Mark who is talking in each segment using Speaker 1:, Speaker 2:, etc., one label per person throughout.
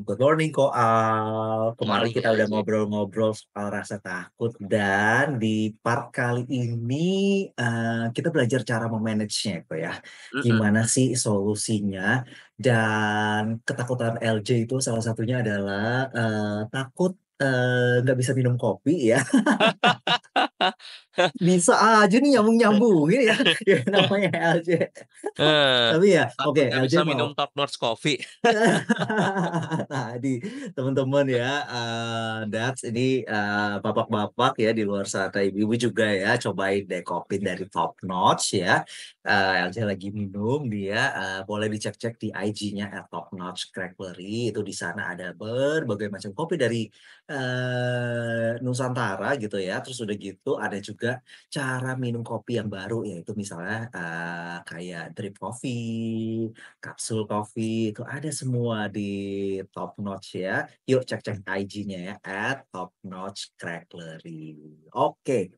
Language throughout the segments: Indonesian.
Speaker 1: Good morning Koal. Kemarin
Speaker 2: Morning,
Speaker 1: kita udah
Speaker 2: LJ.
Speaker 1: ngobrol-ngobrol soal rasa takut dan di part kali ini kita belajar cara memanagenya kok ya.
Speaker 2: Mhm.
Speaker 1: Gimana sih solusinya? Dan ketakutan LJ itu salah satunya adalah takut nggak bisa minum kopi ya. Bisa aja nih nyambung-nyambungin ya, ya namanya LJ.
Speaker 2: Eh,
Speaker 1: Tapi ya, oke
Speaker 2: takut nggak
Speaker 1: LJ
Speaker 2: bisa
Speaker 1: mau.
Speaker 2: minum Top Notch Coffee.
Speaker 1: Tadi teman-teman ya, Dats ini bapak-bapak ya di luar sana, ibu-ibu juga ya, cobain deh kopi dari Top Notch ya. LJ lagi minum dia, boleh dicek-cek di IG-nya @topnotch.crackberry itu di sana ada berbagai macam kopi dari Nusantara gitu ya. Terus udah gitu ada juga cara minum kopi yang baru yaitu misalnya kayak drip coffee, kapsul coffee itu ada semua di Top Notch ya. Yuk cek-cek IG-nya ya @topnotch.cracklery. Oke,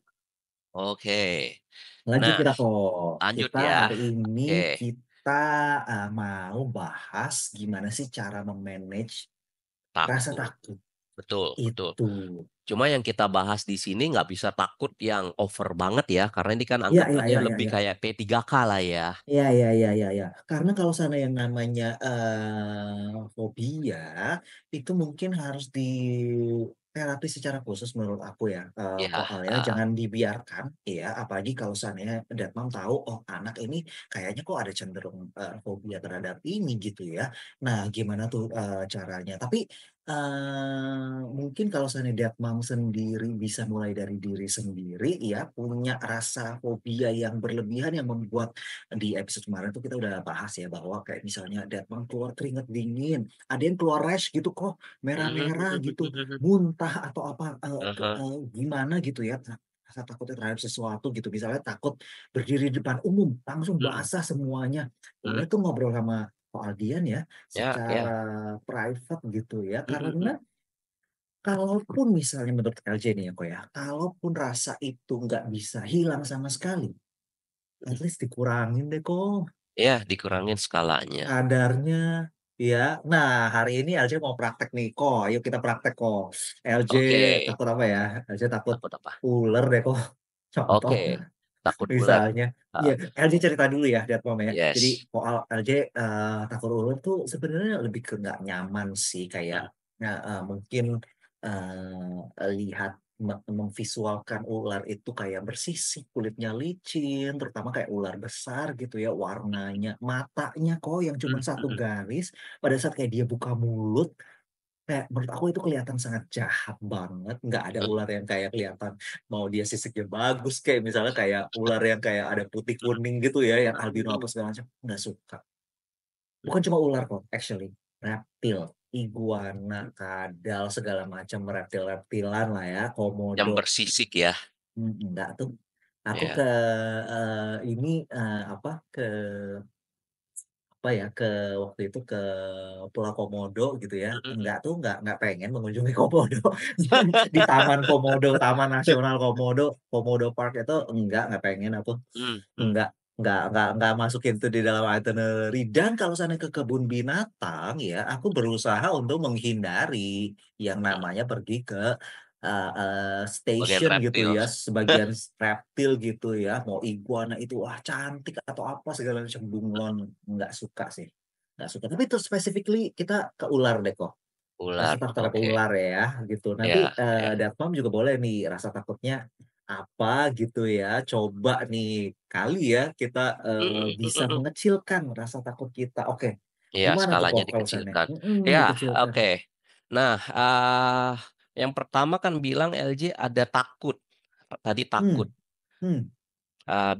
Speaker 2: Oke.
Speaker 1: lanjut
Speaker 2: Nah,
Speaker 1: kita kok.
Speaker 2: lanjut
Speaker 1: Kita
Speaker 2: ya.
Speaker 1: hari ini
Speaker 2: Oke,
Speaker 1: kita mau bahas gimana sih cara memanage rasa
Speaker 2: takut.
Speaker 1: takut
Speaker 2: Betul, betul.
Speaker 1: itu.
Speaker 2: Cuma yang kita bahas di sini nggak bisa takut yang over banget ya, karena ini kan
Speaker 1: Iya, iya,
Speaker 2: anggapannya
Speaker 1: iya, iya,
Speaker 2: lebih
Speaker 1: iya.
Speaker 2: kayak P3K lah ya.
Speaker 1: Iya, iya, iya, iya, iya. Karena kalau sana yang namanya fobia itu mungkin harus diterapi secara khusus menurut aku ya,
Speaker 2: Ya,
Speaker 1: Koal ya. Jangan dibiarkan ya, apalagi kalau seandainya Detmam tahu, oh anak ini kayaknya kok ada cenderung fobia terhadap ini gitu ya. Nah, gimana tuh caranya? Tapi mungkin kalau seandainya Detmam sendiri bisa mulai dari diri sendiri ya, punya rasa fobia yang berlebihan yang membuat di episode kemarin tuh kita udah bahas ya bahwa kayak misalnya Detmang keluar keringat dingin, ada yang keluar rash gitu kok, merah-merah gitu, muntah atau apa,
Speaker 2: Aha.
Speaker 1: gimana gitu ya, rasa takutnya terhadap sesuatu gitu, misalnya takut berdiri di depan umum, langsung
Speaker 2: Hmm,
Speaker 1: basah semuanya.
Speaker 2: hmm.
Speaker 1: Boleh tuh ngobrol sama Ko Aldian ya,
Speaker 2: Ya, ya.
Speaker 1: secara private gitu ya,
Speaker 2: Hmm.
Speaker 1: karena kalaupun misalnya menurut LJ nih ya kok ya, kalaupun rasa itu nggak bisa hilang sama sekali, at least dikurangin deh kok.
Speaker 2: Ya, dikurangin skalanya.
Speaker 1: Kadarnya, ya. Nah, hari ini LJ mau praktek nih, kok. Ayo kita praktek kok. LJ
Speaker 2: Oke.
Speaker 1: takut apa ya? LJ takut
Speaker 2: Takut apa?
Speaker 1: ular deh kok. Contoh
Speaker 2: Oke. Takut ular.
Speaker 1: misalnya. Iya,
Speaker 2: Ah,
Speaker 1: LJ cerita dulu ya, Datpam ya. Jadi
Speaker 2: yes.
Speaker 1: soal LJ takut ular tuh sebenarnya lebih ke nggak nyaman sih, kayak
Speaker 2: Hmm.
Speaker 1: mungkin lihat memvisualkan ular itu kayak bersisik, kulitnya licin, terutama kayak ular besar gitu ya, warnanya, matanya kok yang cuma satu
Speaker 2: Hmm.
Speaker 1: garis, pada saat kayak dia buka mulut, kayak menurut aku itu kelihatan sangat jahat banget, nggak ada
Speaker 2: Hmm.
Speaker 1: ular yang kayak kelihatan mau dia sisiknya bagus, kayak misalnya kayak ular yang kayak ada putih kuning gitu ya, yang albino apa segala macam, nggak suka. Bukan cuma ular kok, actually, reptil, iguana, kadal, segala macam reptil-reptilan lah ya,
Speaker 2: Yang
Speaker 1: komodo,
Speaker 2: bersisik ya.
Speaker 1: enggak tuh. Aku ke
Speaker 2: Ya.
Speaker 1: ini, apa, ke waktu itu ke Pulau Komodo gitu ya, enggak tuh, enggak pengen mengunjungi Komodo. Di Taman Komodo, Taman Nasional Komodo, Komodo Park itu enggak pengen aku.
Speaker 2: Hmm. Hmm.
Speaker 1: Enggak masukin itu di dalam itinerary dan kalau seandainya ke kebun binatang ya, aku berusaha untuk menghindari yang namanya pergi ke,
Speaker 2: Bagian
Speaker 1: station gitu
Speaker 2: reptil.
Speaker 1: ya, sebagian reptil gitu ya, mau iguana itu, wah cantik atau apa segala macam, bunglon, nggak suka sih, nggak suka. Tapi itu specifically kita ke ular deh kok, rasa
Speaker 2: Ular.
Speaker 1: takut terhadap
Speaker 2: Oke.
Speaker 1: ular ya, gitu. Nanti,
Speaker 2: Ya, ya.
Speaker 1: Datpam juga boleh nih rasa takutnya apa gitu ya, coba nih, kali ya kita, bisa mengecilkan rasa takut kita. Oke,
Speaker 2: Iya,
Speaker 1: gimana tuh
Speaker 2: skalanya
Speaker 1: kok kalau seandainya
Speaker 2: dikecilkan. Ya,
Speaker 1: dikecilkan?
Speaker 2: oke. Nah, yang pertama kan bilang LJ ada takut. Tadi takut.
Speaker 1: Mmm, hmm,
Speaker 2: Ah,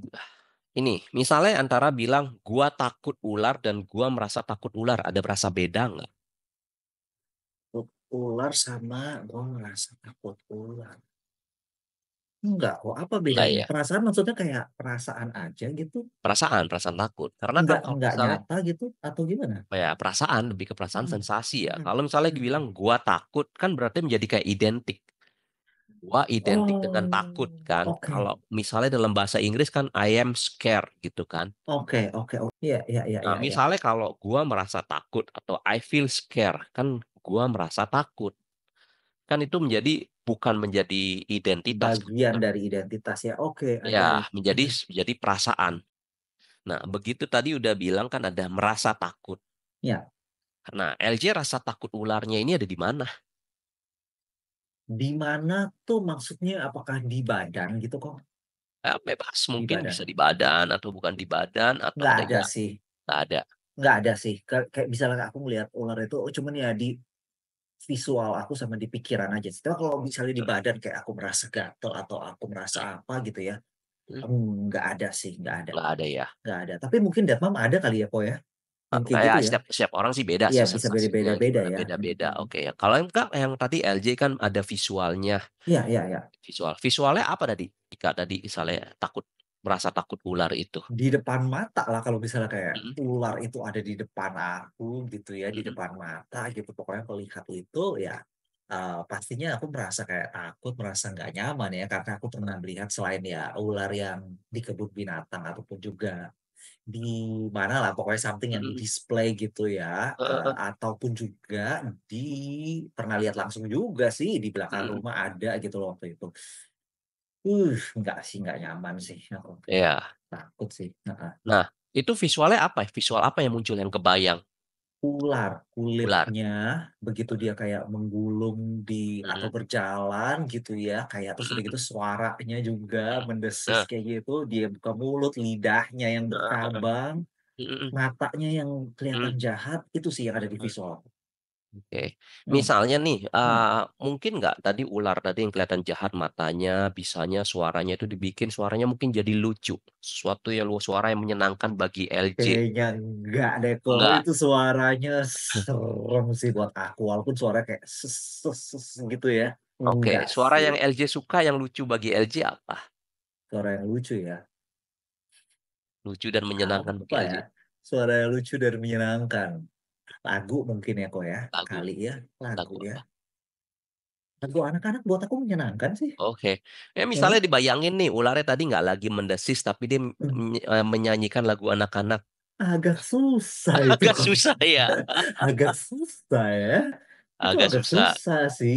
Speaker 2: ini, misalnya antara bilang gua takut ular dan gua merasa takut ular, ada berasa beda nggak?
Speaker 1: ular sama gua ngerasa takut ular. Enggak kok, apa
Speaker 2: Enggak
Speaker 1: bedanya?
Speaker 2: ya?
Speaker 1: Perasaan maksudnya kayak perasaan aja gitu?
Speaker 2: Perasaan, perasaan takut. Karena kan kalau
Speaker 1: Enggak
Speaker 2: misalnya
Speaker 1: nyata gitu atau gimana?
Speaker 2: ya perasaan, lebih ke perasaan
Speaker 1: Mhm,
Speaker 2: sensasi ya.
Speaker 1: mhm,
Speaker 2: Kalau misalnya dibilang
Speaker 1: mhm.
Speaker 2: gua takut, kan berarti menjadi kayak identik. Gua identik dengan takut
Speaker 1: Oh,
Speaker 2: kan.
Speaker 1: oke.
Speaker 2: Kalau misalnya dalam bahasa Inggris kan I am scared gitu kan.
Speaker 1: Oke, oke, iya, iya, iya,
Speaker 2: Nah,
Speaker 1: iya, iya.
Speaker 2: misalnya kalau gua merasa takut atau I feel scared kan gua merasa takut. Kan itu bukan menjadi identitas
Speaker 1: Bagian
Speaker 2: gitu.
Speaker 1: dari identitas ya, oke, I get
Speaker 2: Ya,
Speaker 1: it. Mhm,
Speaker 2: menjadi perasaan. Nah, begitu tadi udah bilang kan ada merasa takut.
Speaker 1: iya.
Speaker 2: Nah, LJ rasa takut ularnya ini ada di mana?
Speaker 1: Di mana tuh maksudnya apakah di badan gitu kok?
Speaker 2: Bebas,
Speaker 1: Di
Speaker 2: mungkin bisa
Speaker 1: badan?
Speaker 2: di badan atau bukan di badan atau
Speaker 1: Nggak
Speaker 2: ada
Speaker 1: ada sih,
Speaker 2: nggak ada?
Speaker 1: nggak ada sih. Kayak misalnya aku ngelihat ular itu, oh cuman ya di visual aku sama di pikiran aja sih. Tapi kalau misalnya di
Speaker 2: Heeh,
Speaker 1: badan kayak aku merasa gatel atau aku merasa apa gitu ya,
Speaker 2: mhm,
Speaker 1: nggak ada sih,
Speaker 2: nggak ada ya?
Speaker 1: nggak ada. Tapi mungkin Detmam ada kali ya, kok ya? Yang kayak gitu
Speaker 2: Kayak
Speaker 1: ya?
Speaker 2: setiap setiap orang sih beda
Speaker 1: Iya
Speaker 2: sih
Speaker 1: bisa
Speaker 2: sensasinya
Speaker 1: beda-beda
Speaker 2: gimana,
Speaker 1: ya. Mhm
Speaker 2: beda-beda.
Speaker 1: mhm.
Speaker 2: Oke, ya. Kalau yang Kak, yang tadi LJ kan ada visualnya,
Speaker 1: Iya iya iya.
Speaker 2: visualnya apa tadi? Kak, tadi misalnya merasa takut ular itu?
Speaker 1: Di depan mata lah kalau misalnya kayak
Speaker 2: Mhm,
Speaker 1: ular itu ada di depan aku gitu ya, di
Speaker 2: mhm,
Speaker 1: depan mata gitu, pokoknya kalau lihat itu ya, pastinya aku merasa kayak takut, merasa nggak nyaman ya, karena aku pernah melihat selain ya ular yang di kebun binatang ataupun juga di mana lah, pokoknya something yang
Speaker 2: mhm,
Speaker 1: di-display gitu ya,
Speaker 2: heeh heeh,
Speaker 1: ataupun juga pernah lihat langsung juga sih di belakang
Speaker 2: mhm,
Speaker 1: rumah ada gitu loh waktu itu. Enggak sih, nggak nyaman sih aku kayak
Speaker 2: iya.
Speaker 1: takut sih, heeh.
Speaker 2: Nah, itu visualnya apa ya? Visual apa yang muncul yang kebayang?
Speaker 1: Ular,
Speaker 2: Ular?
Speaker 1: kulitnya begitu dia kayak menggulung atau
Speaker 2: Mhm,
Speaker 1: berjalan gitu ya, kayak terus
Speaker 2: mhm
Speaker 1: udah
Speaker 2: mhm
Speaker 1: gitu suaranya juga
Speaker 2: mhm.
Speaker 1: mendesis
Speaker 2: Nah,
Speaker 1: kayak gitu, dia buka mulut, lidahnya yang
Speaker 2: heeh heeh,
Speaker 1: berkabang,
Speaker 2: mhm mhm,
Speaker 1: matanya yang
Speaker 2: mhm,
Speaker 1: kelihatan jahat, itu sih yang ada di
Speaker 2: mhm.
Speaker 1: visual aku.
Speaker 2: Oke.
Speaker 1: Hmm,
Speaker 2: Misalnya nih,
Speaker 1: hmm.
Speaker 2: mungkin nggak tadi ular tadi yang kelihatan jahat matanya, bisanya suaranya itu dibikin suaranya mungkin jadi lucu, sesuatu yang suara yang menyenangkan bagi LJ,
Speaker 1: Kayaknya enggak deh kok,
Speaker 2: enggak?
Speaker 1: itu suaranya serem sih buat aku, walaupun suaranya kayak gitu ya,
Speaker 2: Oke,
Speaker 1: enggak
Speaker 2: suara
Speaker 1: sih,
Speaker 2: yang LJ suka yang lucu bagi LJ apa?
Speaker 1: suara yang lucu ya.
Speaker 2: Lucu dan menyenangkan bagi
Speaker 1: Apa
Speaker 2: LJ?
Speaker 1: ya, suara yang lucu dan menyenangkan. Lagu mungkin ya, kok ya?
Speaker 2: Lagu
Speaker 1: Kali ya, lagu
Speaker 2: lagu
Speaker 1: ya.
Speaker 2: apa?
Speaker 1: Lagu anak-anak buat aku menyenangkan sih.
Speaker 2: Oke.
Speaker 1: Heeh.
Speaker 2: Misalnya dibayangin nih ularnya tadi nggak lagi mendesis tapi dia
Speaker 1: Mmm,
Speaker 2: menyanyikan lagu anak-anak.
Speaker 1: agak susah itu
Speaker 2: Agak
Speaker 1: kok.
Speaker 2: susah ya,
Speaker 1: Agak susah ya. Itu
Speaker 2: agak
Speaker 1: agak
Speaker 2: susah.
Speaker 1: susah sih,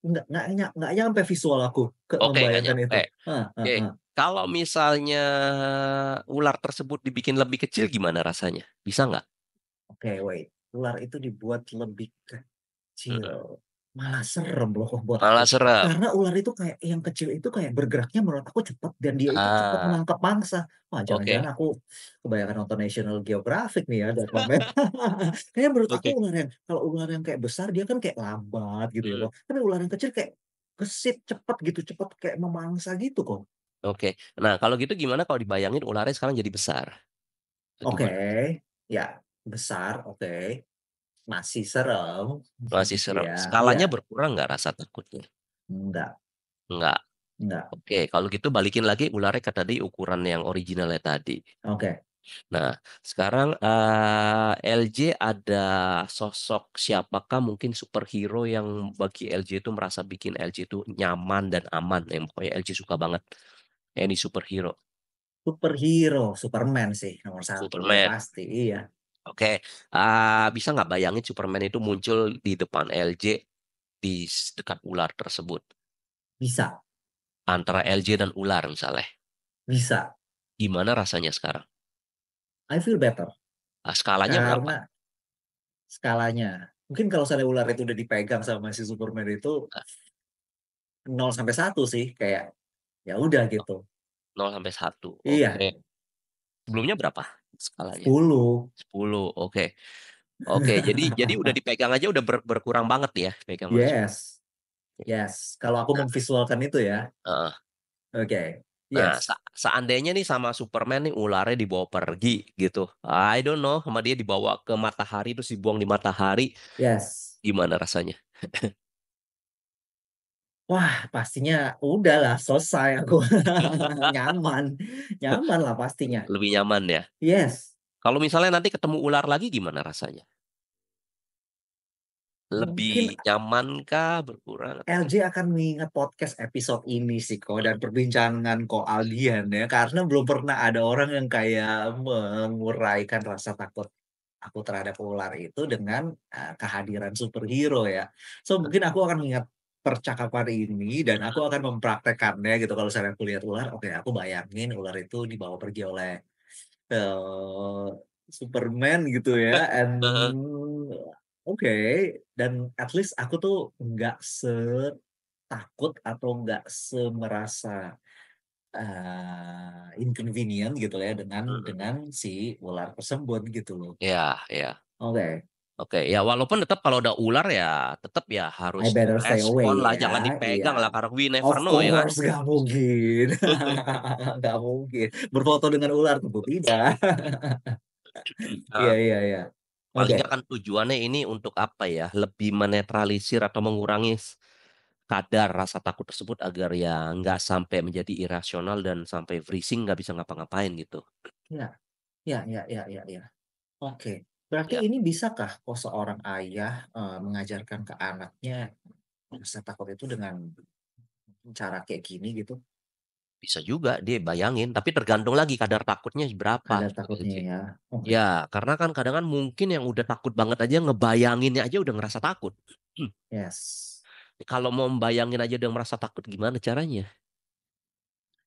Speaker 1: nggak nyampe visual aku
Speaker 2: Oke, nggak
Speaker 1: membayangkan itu.
Speaker 2: nyampe.
Speaker 1: Heeh
Speaker 2: Oke,
Speaker 1: heeh.
Speaker 2: kalau misalnya ular tersebut dibikin lebih kecil gimana rasanya? Bisa nggak?
Speaker 1: Oke, wait. Ular itu dibuat lebih
Speaker 2: Mhm.
Speaker 1: kecil, malah serem loh kok buat
Speaker 2: Malah
Speaker 1: aku.
Speaker 2: serem.
Speaker 1: Karena ular itu kayak yang kecil itu kayak bergeraknya menurut aku cepat dan dia itu cepat
Speaker 2: Ah,
Speaker 1: menangkap mangsa. Wah, jangan-jangan
Speaker 2: oke.
Speaker 1: aku kebanyakan nonton National Geographic nih ya, Dead Moment. Kayaknya menurut aku
Speaker 2: Oke.
Speaker 1: kalau ular yang kayak besar dia kan kayak lambat gitu ya
Speaker 2: Mhm,
Speaker 1: kok. Tapi ular yang kecil kayak gesit, cepat gitu, cepat kayak memangsa gitu kok.
Speaker 2: oke. Nah, kalau gitu gimana kalau dibayangin ularnya sekarang jadi besar?
Speaker 1: Oke,
Speaker 2: Gimana?
Speaker 1: ya besar, oke. Masih serem.
Speaker 2: Masih serem.
Speaker 1: Iya iya.
Speaker 2: Skalanya berkurang nggak rasa takutnya?
Speaker 1: Enggak
Speaker 2: Enggak.
Speaker 1: enggak.
Speaker 2: Oke, kalau gitu balikin lagi ularnya ke tadi ukuran yang originalnya tadi.
Speaker 1: Oke.
Speaker 2: Nah, sekarang, LJ ada sosok siapakah mungkin superhero yang bagi LJ itu merasa bikin LJ itu nyaman dan aman, yang pokoknya LJ suka banget, any superhero?
Speaker 1: Superhero, Superman sih nomor satu udah
Speaker 2: Superman,
Speaker 1: pasti, iya.
Speaker 2: oke, bisa nggak bayangin Superman itu muncul di depan LJ, di dekat ular tersebut,
Speaker 1: Bisa
Speaker 2: antara LJ dan ular misalnya,
Speaker 1: bisa,
Speaker 2: gimana rasanya sekarang?
Speaker 1: I feel better
Speaker 2: Skalanya berapa?
Speaker 1: karena skalanya, mungkin kalau misalnya ular itu udah dipegang sama si Superman itu 0 sampai 1 sih, kayak ya udah gitu.
Speaker 2: 0 sampai 1, oke.
Speaker 1: Iya,
Speaker 2: Sebelumnya berapa skalanya?
Speaker 1: 10.
Speaker 2: 10, oke. Oke, jadi udah dipegang aja udah berkurang banget ya, pegang oleh
Speaker 1: Yes yes, kalau aku
Speaker 2: nah,
Speaker 1: memvisualkan itu ya,
Speaker 2: heeh.
Speaker 1: oke,
Speaker 2: Nah,
Speaker 1: yes
Speaker 2: seandainya nih sama Superman nih ularnya dibawa pergi gitu, I don't know, sama dia dibawa ke matahari terus dibuang di matahari,
Speaker 1: yes.
Speaker 2: gimana rasanya?
Speaker 1: Wah, pastinya udahlah selesai aku. Nyaman nyaman lah pastinya.
Speaker 2: Lebih nyaman ya?
Speaker 1: Yes,
Speaker 2: Kalau misalnya nanti ketemu ular lagi gimana rasanya?
Speaker 1: mungkin
Speaker 2: Lebih nyamankah, berkurang atau
Speaker 1: LJ
Speaker 2: gimana?
Speaker 1: akan mengingat podcast episode ini sih kok dan perbincangan kok Aldian ya, karena belum pernah ada orang yang kayak menguraikan rasa takut aku terhadap ular itu dengan, kehadiran superhero ya. So, mungkin aku akan mengingat percakapan ini dan aku akan mempraktekkannya gitu kalau misalnya aku lihat ular, oke aku bayangin ular itu dibawa pergi oleh, eee, Superman gitu ya and
Speaker 2: Heeh.
Speaker 1: oke, dan at least aku tuh nggak setakut atau nggak semerasa inconvenient gitu ya
Speaker 2: Mhm.
Speaker 1: dengan si ular tersebut gitu loh.
Speaker 2: Iya iya.
Speaker 1: Oke,
Speaker 2: Oke, ya walaupun tetap kalau ada ular ya tetap ya
Speaker 1: I
Speaker 2: harus
Speaker 1: better stay
Speaker 2: direspon
Speaker 1: away
Speaker 2: lah, jangan
Speaker 1: ya,
Speaker 2: dipegang
Speaker 1: iya.
Speaker 2: lah karena we never
Speaker 1: Of
Speaker 2: know ya kan.
Speaker 1: course, nggak mungkin nggak mungkin. Berfoto dengan ular tentu tidak. Iya
Speaker 2: Heeh,
Speaker 1: iya iya.
Speaker 2: paling
Speaker 1: Oke,
Speaker 2: nggak kan tujuannya ini untuk apa ya, lebih menetralisir atau mengurangi kadar rasa takut tersebut agar ya nggak sampai menjadi irasional dan sampai freezing nggak bisa ngapa-ngapain gitu.
Speaker 1: iya iya iya iya iya iya. Oke, berarti
Speaker 2: Ya,
Speaker 1: ini bisakah seorang ayah, mengajarkan ke anaknya rasa takut itu dengan cara kayak gini gitu?
Speaker 2: bisa juga dia bayangin, tapi tergantung lagi kadar takutnya berapa
Speaker 1: Kadar
Speaker 2: gitu
Speaker 1: takutnya
Speaker 2: LJ.
Speaker 1: ya? Oke.
Speaker 2: Ya, karena kan kadang kan mungkin yang udah takut banget aja ngebayanginnya aja udah ngerasa takut.
Speaker 1: Yes.
Speaker 2: Kalau mau membayangin aja udah merasa takut gimana caranya?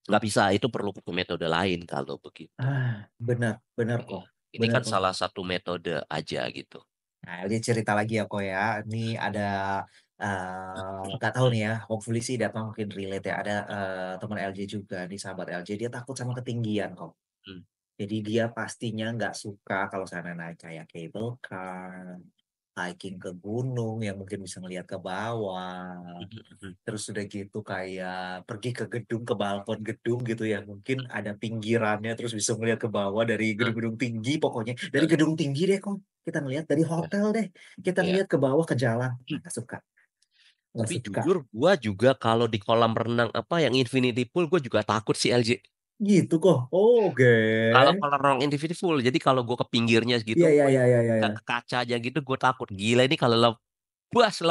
Speaker 2: Nggak bisa, itu perlu pakai metode lain kalau begitu.
Speaker 1: Benar benar
Speaker 2: Iya,
Speaker 1: kok
Speaker 2: ini
Speaker 1: benar
Speaker 2: kan
Speaker 1: kok.
Speaker 2: salah satu metode aja gitu.
Speaker 1: Nah, ini cerita lagi ya, kok ya. Ini ada, nggak tahu nih ya, hopefully sih Datang mungkin relate ya. Ada, teman LJ juga nih, sahabat LJ, dia takut sama ketinggian kok.
Speaker 2: Mmm,
Speaker 1: Jadi dia pastinya nggak suka kalau misalnya naik kayak cable car, hiking ke gunung yang mungkin bisa ngelihat ke bawah.
Speaker 2: mhm mhm.
Speaker 1: Terus udah gitu kayak pergi ke gedung, ke balkon gedung gitu ya, mungkin ada pinggirannya terus bisa ngelihat ke bawah dari
Speaker 2: Heeh,
Speaker 1: gedung-gedung tinggi pokoknya, dari
Speaker 2: heeh,
Speaker 1: gedung tinggi deh Kong, kita ngelihat dari
Speaker 2: iya
Speaker 1: hotel deh, kita
Speaker 2: iya.
Speaker 1: ngelihat ke bawah ke jalan. Nah, nggak
Speaker 2: Tapi
Speaker 1: suka.
Speaker 2: jujur gua juga kalau di kolam renang, apa, yang infinity pool gua juga takut sih LJ.
Speaker 1: Gitu kok? Oh, oke.
Speaker 2: Kalau kolam renang infinity pool, jadi kalau gua ke pinggirnya
Speaker 1: Iya
Speaker 2: gitu,
Speaker 1: iya iya iya iya iya.
Speaker 2: nggak ke kaca aja gitu gua takut, gila ini kalau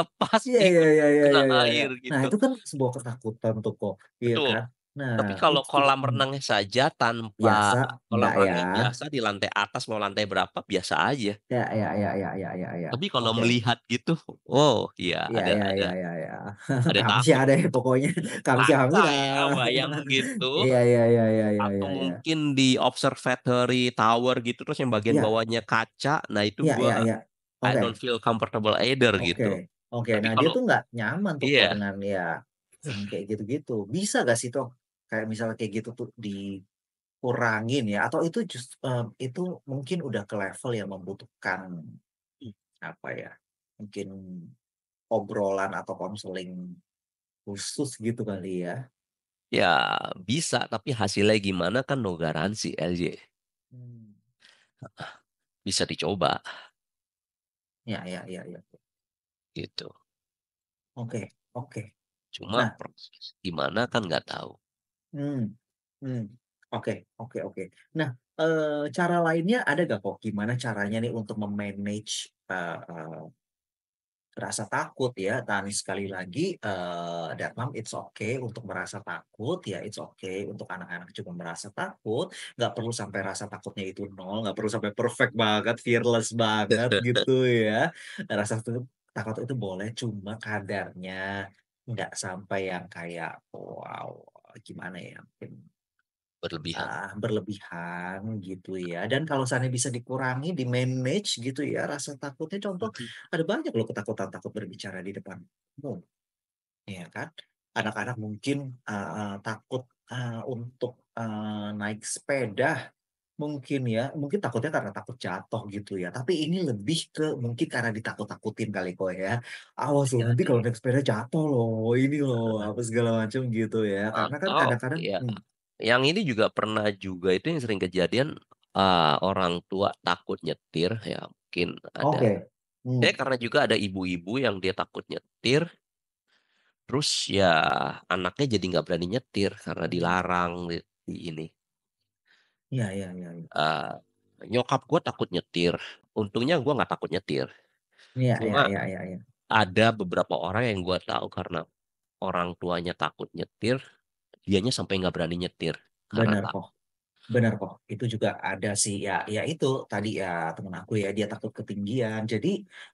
Speaker 2: lepas
Speaker 1: Iya iya
Speaker 2: ikut
Speaker 1: iya iya
Speaker 2: kena
Speaker 1: iya iya iya.
Speaker 2: air
Speaker 1: Nah,
Speaker 2: gitu.
Speaker 1: itu kan sebuah ketakutan tuh kok, iya
Speaker 2: Betul.
Speaker 1: kan? Nah,
Speaker 2: Tapi kalau
Speaker 1: itu
Speaker 2: kolam renangnya saja tanpa
Speaker 1: biasa
Speaker 2: kolam
Speaker 1: enggak ya?
Speaker 2: renangnya biasa di lantai atas mau lantai berapa biasa aja.
Speaker 1: Ya ya ya ya ya ya ya.
Speaker 2: Tapi kalau
Speaker 1: Oke.
Speaker 2: melihat gitu, oh iya
Speaker 1: Iya iya iya iya iya.
Speaker 2: ada
Speaker 1: Kamsia
Speaker 2: takut,
Speaker 1: deh pokoknya,
Speaker 2: kaca
Speaker 1: kamsahamnida.
Speaker 2: ya bayang gitu,
Speaker 1: Iya iya iya iya iya
Speaker 2: atau
Speaker 1: iya iya.
Speaker 2: mungkin di observatory tower gitu terus yang bagian
Speaker 1: Iya
Speaker 2: bawahnya kaca, nah itu
Speaker 1: iya iya
Speaker 2: gua
Speaker 1: iya.
Speaker 2: I
Speaker 1: Oke
Speaker 2: don't feel comfortable either
Speaker 1: oke
Speaker 2: gitu.
Speaker 1: oke.
Speaker 2: Tapi
Speaker 1: Nah, dia
Speaker 2: kalau
Speaker 1: tuh nggak nyaman tuh kok
Speaker 2: iya,
Speaker 1: dengan ya, yang kayak gitu-gitu. Bisa nggak sih toh, kayak misalnya kayak gitu tuh dikurangin ya, atau itu itu mungkin udah ke level yang membutuhkan, apa ya, mungkin obrolan atau konseling khusus gitu kali ya?
Speaker 2: ya bisa tapi hasilnya gimana kan no garansi LJ,
Speaker 1: Mmm.
Speaker 2: bisa dicoba
Speaker 1: Iya iya iya iya.
Speaker 2: gitu.
Speaker 1: Oke oke.
Speaker 2: Cuma
Speaker 1: Nah,
Speaker 2: proses gimana kan nggak tahu.
Speaker 1: mmm, mmm, oke oke oke. Nah, cara lainnya ada nggak kok, gimana caranya nih untuk me-manage, rasa takut ya, dan sekali lagi, that mom it's okay untuk merasa takut ya, it's okay untuk anak-anak juga merasa takut, nggak perlu sampai rasa takutnya itu nol, nggak perlu sampai perfect banget, fearless banget gitu ya. Rasa takut itu boleh, cuma kadarnya nggak sampai yang kayak, wow, gimana ya, mungkin
Speaker 2: Berlebihan.
Speaker 1: Berlebihan gitu ya, dan kalau seandainya bisa dikurangi, di-manage gitu ya rasa takutnya, contoh
Speaker 2: Mhm.
Speaker 1: ada banyak loh ketakutan takut berbicara di depan umum, ya kan. Anak-anak mungkin, takut, untuk, naik sepeda mungkin ya, mungkin takutnya karena takut jatuh gitu ya, tapi ini lebih ke mungkin karena ditakut-takutin kali kok ya. "Awas loh nanti kalau naik sepeda jatuh loh, ini loh," apa segala macam gitu ya. Karena kan
Speaker 2: Atau
Speaker 1: kadang-kadang
Speaker 2: ya, yang ini juga pernah juga itu yang sering kejadian, orang tua takut nyetir ya mungkin ada
Speaker 1: oke, mmm.
Speaker 2: karena juga ada ibu-ibu yang dia takut nyetir, terus ya anaknya jadi nggak berani nyetir karena
Speaker 1: Mmm,
Speaker 2: dilarang di ini,
Speaker 1: iya iya iya iya.
Speaker 2: eee, nyokap gua takut nyetir, untungnya gua nggak takut nyetir,
Speaker 1: Iya iya
Speaker 2: cuma
Speaker 1: iya iya iya.
Speaker 2: ada beberapa orang yang gua tahu karena orang tuanya takut nyetir, dianya sampai nggak berani nyetir karena
Speaker 1: Bener
Speaker 2: takut.
Speaker 1: kok, benar kok, itu juga ada sih, ya itu tadi ya temen aku ya, dia takut ketinggian. Jadi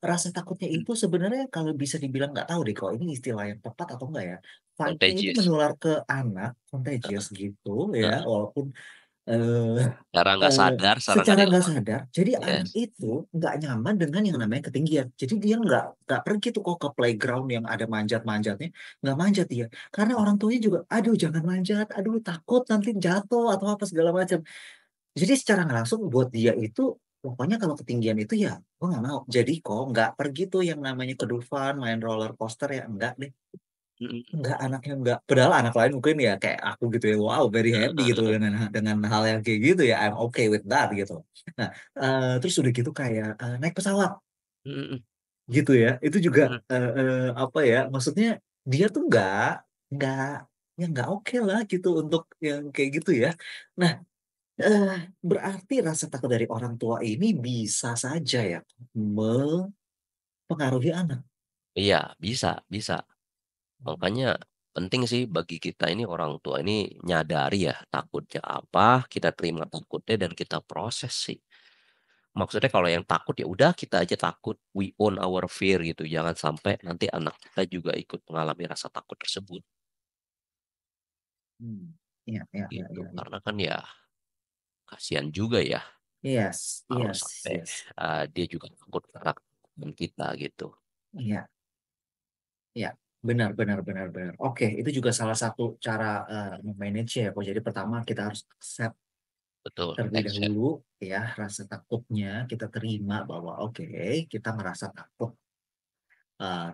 Speaker 1: rasa takutnya
Speaker 2: Mmm,
Speaker 1: itu sebenarnya kalau bisa dibilang nggak tahu deh kalau ini istilah yang tepat atau enggak ya, vibe-nya itu
Speaker 2: contagious.
Speaker 1: menular ke anak, contagious gitu ya,
Speaker 2: Heeh,
Speaker 1: walaupun, eee
Speaker 2: secara nggak
Speaker 1: secara nggak
Speaker 2: dilema
Speaker 1: sadar, jadi anak
Speaker 2: yes,
Speaker 1: itu nggak nyaman dengan yang namanya ketinggian. Jadi dia nggak pergi tuh kok ke playground yang ada manjat-manjatnya, nggak manjat dia. Karena orang tuanya juga, "Aduh jangan manjat, aduh takut nanti jatuh," atau apa segala macam. Jadi secara nggak langsung buat dia itu, pokoknya kalau ketinggian itu ya gua nggak mau. Jadi kok nggak pergi tuh yang namanya ke Dufan, main roller coaster ya, enggak deh.
Speaker 2: mhm,
Speaker 1: Enggak, anaknya enggak. Padahal anak lain mungkin ya kayak aku gitu ya, wow very happy
Speaker 2: heeh
Speaker 1: gitu
Speaker 2: heeh,
Speaker 1: dengan hal yang kayak gitu ya, I'm okay with that gitu. Nah, terus udah gitu kayak, naik pesawat
Speaker 2: mhm
Speaker 1: gitu ya, itu juga,
Speaker 2: mhm,
Speaker 1: apa ya, maksudnya dia tuh nggak ya nggak oke lah gitu untuk yang kayak gitu ya. Nah, berarti rasa takut dari orang tua ini bisa saja ya mempengaruhi anak?
Speaker 2: iya bisa. Makanya penting sih bagi kita ini orang tua ini nyadari ya takutnya apa, kita terima takutnya dan kita proses sih. Maksudnya kalau yang takut ya udah kita aja takut, we own our fear gitu, jangan sampai nanti anak kita juga ikut mengalami rasa takut tersebut
Speaker 1: Mmm, iya iya iya
Speaker 2: gitu.
Speaker 1: iya iya.
Speaker 2: Karena kan ya kasihan juga ya
Speaker 1: Yes
Speaker 2: kalau
Speaker 1: yes
Speaker 2: sampai,
Speaker 1: yes.
Speaker 2: dia juga takut karena teman kita gitu.
Speaker 1: Iya. Iya, benar benar benar benar. Oke, itu juga salah satu cara, me-manage ya, kok. Jadi pertama kita harus accept
Speaker 2: Betul,
Speaker 1: terlebih
Speaker 2: accept,
Speaker 1: dahulu ya, rasa takutnya kita terima bahwa oke, kita merasa takut,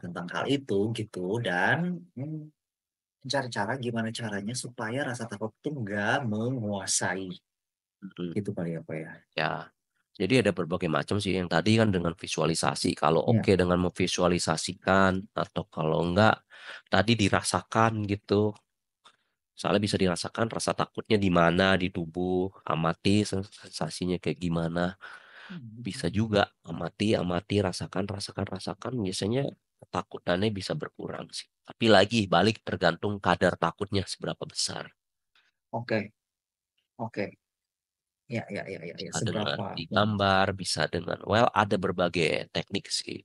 Speaker 1: tentang hal itu gitu dan, mencari cara gimana caranya supaya rasa takut itu nggak menguasai,
Speaker 2: mhm,
Speaker 1: gitu kali ya, Kak, ya?
Speaker 2: ya. Jadi ada berbagai macam sih, yang tadi kan dengan visualisasi, kalau
Speaker 1: Iya,
Speaker 2: oke dengan memvisualisasikan atau kalau enggak, tadi dirasakan gitu. Soalnya bisa dirasakan rasa takutnya di mana di tubuh, amati sensasinya kayak gimana. Bisa juga amati amati, rasakan, biasanya ketakutannya bisa berkurang sih. Tapi lagi balik tergantung kadar takutnya seberapa besar.
Speaker 1: oke oke. Iya iya iya iya iya,
Speaker 2: Bisa dengan
Speaker 1: seberapa
Speaker 2: digambar, bisa dengan well ada berbagai teknik sih.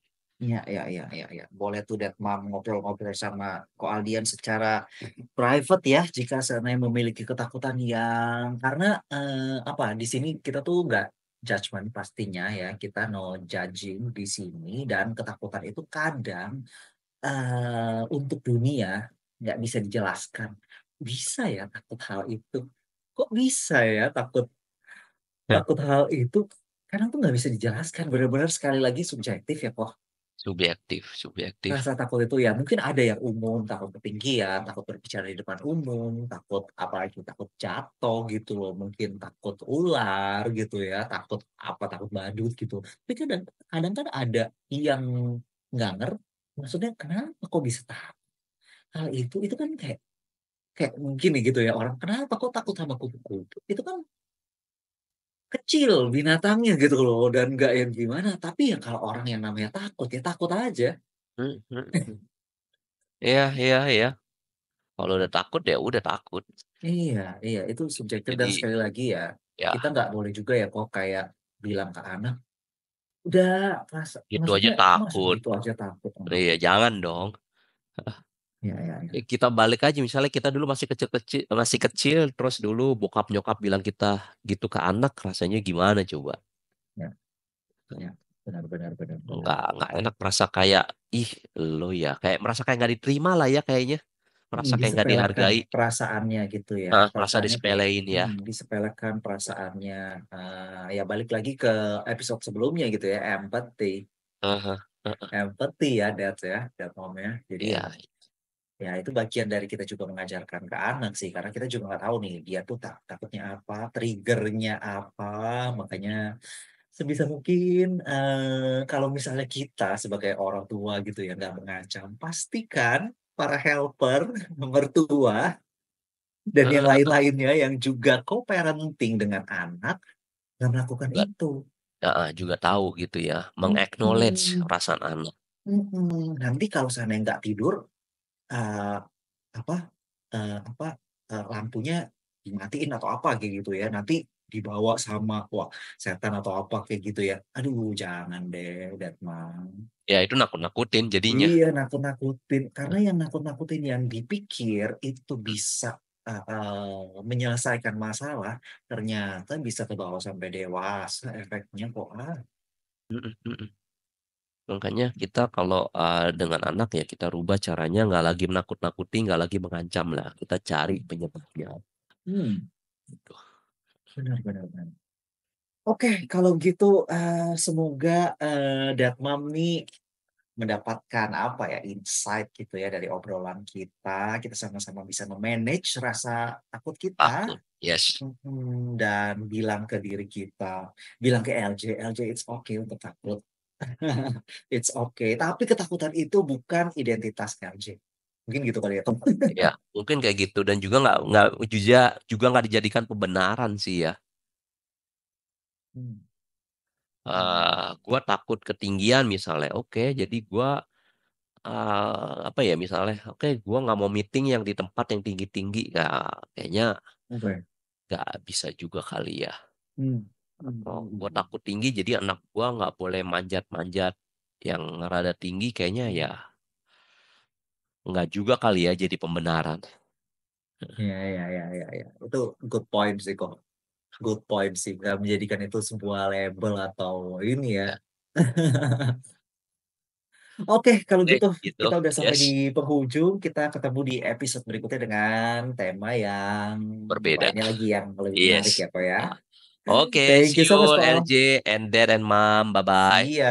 Speaker 1: iya iya iya iya iya. Boleh tuh Detmam ngobrol-ngobrol sama Ko Aldian secara private ya, jika seandainya memiliki ketakutan yang karena, apa, di sini kita tuh nggak judgement pastinya ya, kita no judging di sini dan ketakutan itu kadang, untuk dunia nggak bisa dijelaskan. Bisa ya takut hal itu? Kok bisa ya takut
Speaker 2: Heh.
Speaker 1: takut hal itu? Kadang tuh nggak bisa dijelaskan, benar-benar sekali lagi subjektif ya kok.
Speaker 2: Subjektif subjektif.
Speaker 1: Rasa takut itu ya mungkin ada yang umum, takut ketinggian, takut berbicara di depan umum, takut apalagi takut jatuh gitu loh, mungkin takut ular gitu ya, takut apa, takut badut gitu. Tapi kadang kadang kan ada yang nggak maksudnya kenapa kok bisa hal itu kan kayak kayak mungkin nih gitu ya orang, "Kenapa kok takut sama kupu-kupu?" Itu kan kecil binatangnya gitu loh dan nggak yang gimana, tapi ya kalau orang yang namanya takut, ya takut aja.
Speaker 2: Mhm mhm. Iya iya iya. Kalau udah takut ya udah takut.
Speaker 1: Iya iya, itu subjektif dan
Speaker 2: Jadi
Speaker 1: sekali lagi ya,
Speaker 2: ya
Speaker 1: kita nggak boleh juga ya kok kayak bilang ke anak, "Udah
Speaker 2: itu aja
Speaker 1: maksudnya masa
Speaker 2: takut.
Speaker 1: gitu aja takut?"
Speaker 2: Iya jangan dong.
Speaker 1: Iya iya iya,
Speaker 2: Kita balik aja misalnya kita dulu masih kecil terus dulu bokap nyokap bilang kita gitu ke anak rasanya gimana coba?
Speaker 1: iya iya, benar benar benar benar.
Speaker 2: Nggak enak merasa kayak, "Ih lo ya," kayak merasa kayak nggak diterima lah ya kayaknya, merasa kayak nggak
Speaker 1: Disepelekan
Speaker 2: dihargai,
Speaker 1: perasaannya gitu ya,
Speaker 2: merasa
Speaker 1: perasaannya kayak
Speaker 2: disepelein ya.
Speaker 1: disepelekan perasaannya, ya balik lagi ke episode sebelumnya gitu ya, empathy
Speaker 2: Heeh heeh.
Speaker 1: empathy ya that mom ya. Jadi
Speaker 2: Iya,
Speaker 1: emang ya itu bagian dari kita juga mengajarkan ke anak sih, karena kita juga nggak tahu nih dia tuh takutnya apa, trigger-nya apa, makanya sebisa mungkin, kalau misalnya kita sebagai orang tua gitu ya nggak mengancam, pastikan para helper, mertua, dan yang
Speaker 2: heeh,
Speaker 1: lain-lainnya yang juga co-parenting dengan anak, nggak melakukan
Speaker 2: juga
Speaker 1: itu.
Speaker 2: juga tahu gitu ya, meng-acknowledge
Speaker 1: Mhm
Speaker 2: perasaan anak.
Speaker 1: Nanti kalau seandainya nggak tidur, eee, apa apa, lampunya dimatiin atau apa kayak gitu ya, nanti dibawa sama, wah, setan atau apa kayak gitu ya. Aduh jangan deh, that mah.
Speaker 2: Ya itu nakut-nakutin jadinya.
Speaker 1: Iya, nakut-nakutin. Karena yang nakut-nakutin yang dipikir itu bisa, menyelesaikan masalah, ternyata bisa kebawa sampai dewasa efeknya kok,
Speaker 2: Mhm mhm. Makanya kita kalau, dengan anak ya kita rubah caranya nggak lagi menakut-nakuti, nggak lagi mengancam lah, kita cari penyebabnya,
Speaker 1: Hmm,
Speaker 2: gitu.
Speaker 1: benar benar benar. Oke, kalau gitu, semoga, Datmam nih mendapatkan apa ya, insight gitu ya dari obrolan kita sama-sama bisa me-manage rasa takut kita.
Speaker 2: Takut, yes,
Speaker 1: Dan bilang ke diri kita, bilang ke LJ, "LJ, it's okay untuk takut. It's okay." Tapi ketakutan itu bukan identitas LJ. Mungkin gitu kali ya, Tom?
Speaker 2: ya mungkin kayak gitu dan juga juga nggak dijadikan pembenaran sih ya.
Speaker 1: Mmm, mhm,
Speaker 2: Gua takut ketinggian misalnya, oke jadi gua, apa ya misalnya, oke gua nggak mau meeting yang di tempat yang tinggi-tinggi, ya kayaknya
Speaker 1: oke.
Speaker 2: nggak bisa juga kali ya.
Speaker 1: Mmm, mhm
Speaker 2: Atau
Speaker 1: mhm
Speaker 2: gua
Speaker 1: mhm.
Speaker 2: takut tinggi jadi anak gua nggak boleh manjat-manjat yang rada tinggi kayaknya ya nggak juga kali ya jadi pembenaran.
Speaker 1: Iya iya iya iya iya. Itu good point sih kok, good point sih, nggak menjadikan itu sebuah label atau ini ya.
Speaker 2: Ya,
Speaker 1: Oke, kalau
Speaker 2: oke
Speaker 1: gitu
Speaker 2: gitu,
Speaker 1: kita udah sampai
Speaker 2: yes,
Speaker 1: di penghujung, kita ketemu di episode berikutnya dengan tema yang
Speaker 2: berbeda,
Speaker 1: lainnya lagi yang lebih menarik
Speaker 2: yes.
Speaker 1: ya, Kak, ya.
Speaker 2: Ah, oke,
Speaker 1: Thank
Speaker 2: see
Speaker 1: you so much,
Speaker 2: you
Speaker 1: Pak.
Speaker 2: LJ and dad and mom, bye-bye.
Speaker 1: Iya.